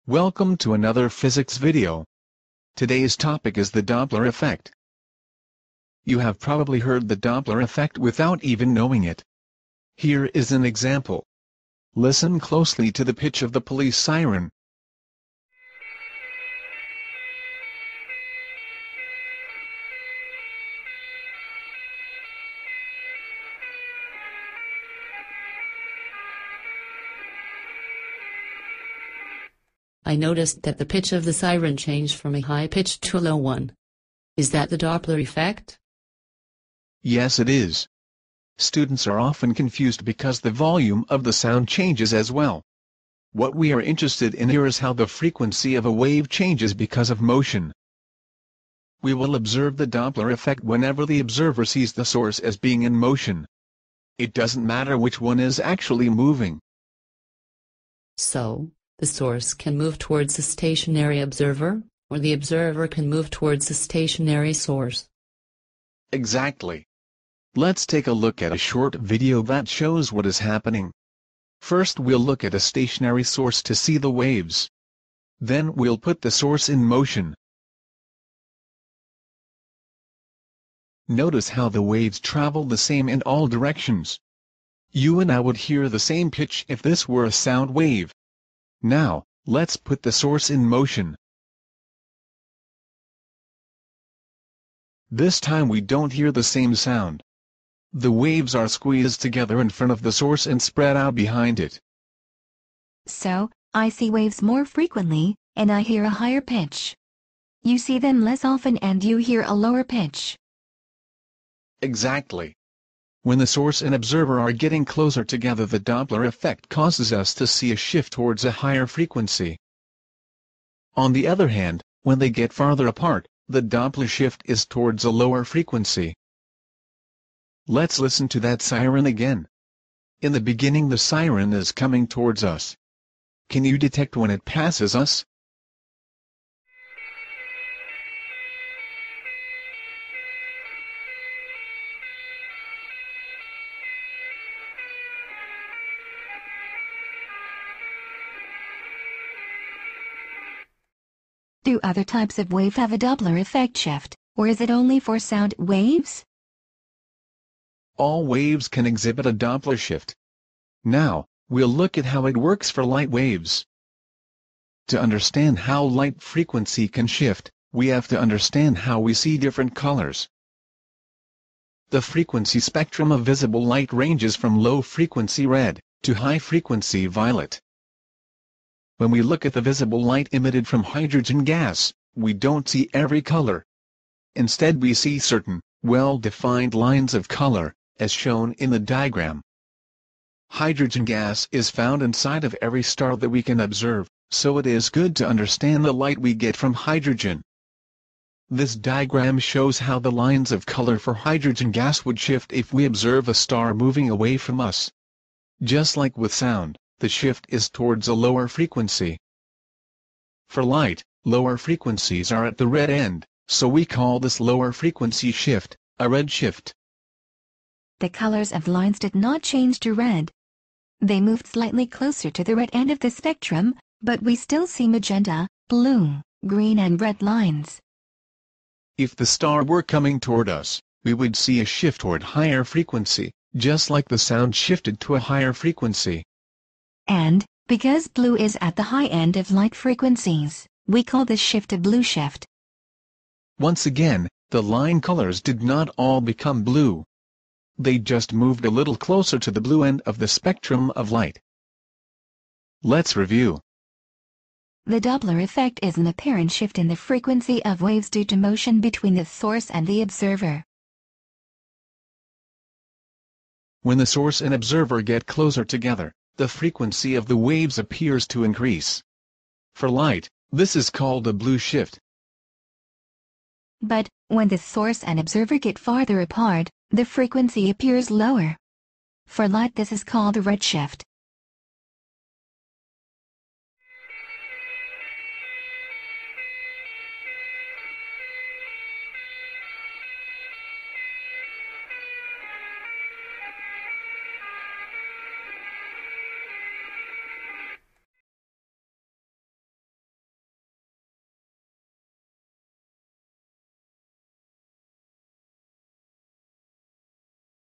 Welcome to another physics video. Today's topic is the Doppler effect. You have probably heard the Doppler effect without even knowing it. Here is an example. Listen closely to the pitch of the police siren. I noticed that the pitch of the siren changed from a high pitch to a low one. Is that the Doppler effect? Yes, it is. Students are often confused because the volume of the sound changes as well. What we are interested in here is how the frequency of a wave changes because of motion. We will observe the Doppler effect whenever the observer sees the source as being in motion. It doesn't matter which one is actually moving. So, the source can move towards the stationary observer, or the observer can move towards the stationary source. Exactly. Let's take a look at a short video that shows what is happening. First we'll look at a stationary source to see the waves. Then we'll put the source in motion. Notice how the waves travel the same in all directions. You and I would hear the same pitch if this were a sound wave. Now, let's put the source in motion. This time we don't hear the same sound. The waves are squeezed together in front of the source and spread out behind it. So, I see waves more frequently, and I hear a higher pitch. You see them less often and you hear a lower pitch. Exactly. When the source and observer are getting closer together, the Doppler effect causes us to see a shift towards a higher frequency. On the other hand, when they get farther apart, the Doppler shift is towards a lower frequency. Let's listen to that siren again. In the beginning the siren is coming towards us. Can you detect when it passes us? Do other types of wave have a Doppler effect shift, or is it only for sound waves? All waves can exhibit a Doppler shift. Now, we'll look at how it works for light waves. To understand how light frequency can shift, we have to understand how we see different colors. The frequency spectrum of visible light ranges from low-frequency red to high-frequency violet. When we look at the visible light emitted from hydrogen gas, we don't see every color. Instead we see certain, well-defined lines of color, as shown in the diagram. Hydrogen gas is found inside of every star that we can observe, so it is good to understand the light we get from hydrogen. This diagram shows how the lines of color for hydrogen gas would shift if we observe a star moving away from us. Just like with sound, the shift is towards a lower frequency. For light, lower frequencies are at the red end, so we call this lower frequency shift a red shift. The colors of lines did not change to red. They moved slightly closer to the red end of the spectrum, but we still see magenta, blue, green and red lines. If the star were coming toward us, we would see a shift toward higher frequency, just like the sound shifted to a higher frequency. And, because blue is at the high end of light frequencies, we call this shift a blue shift. Once again, the line colors did not all become blue. They just moved a little closer to the blue end of the spectrum of light. Let's review. The Doppler effect is an apparent shift in the frequency of waves due to motion between the source and the observer. When the source and observer get closer together, the frequency of the waves appears to increase. For light, this is called a blue shift. But, when the source and observer get farther apart, the frequency appears lower. For light this is called a red shift.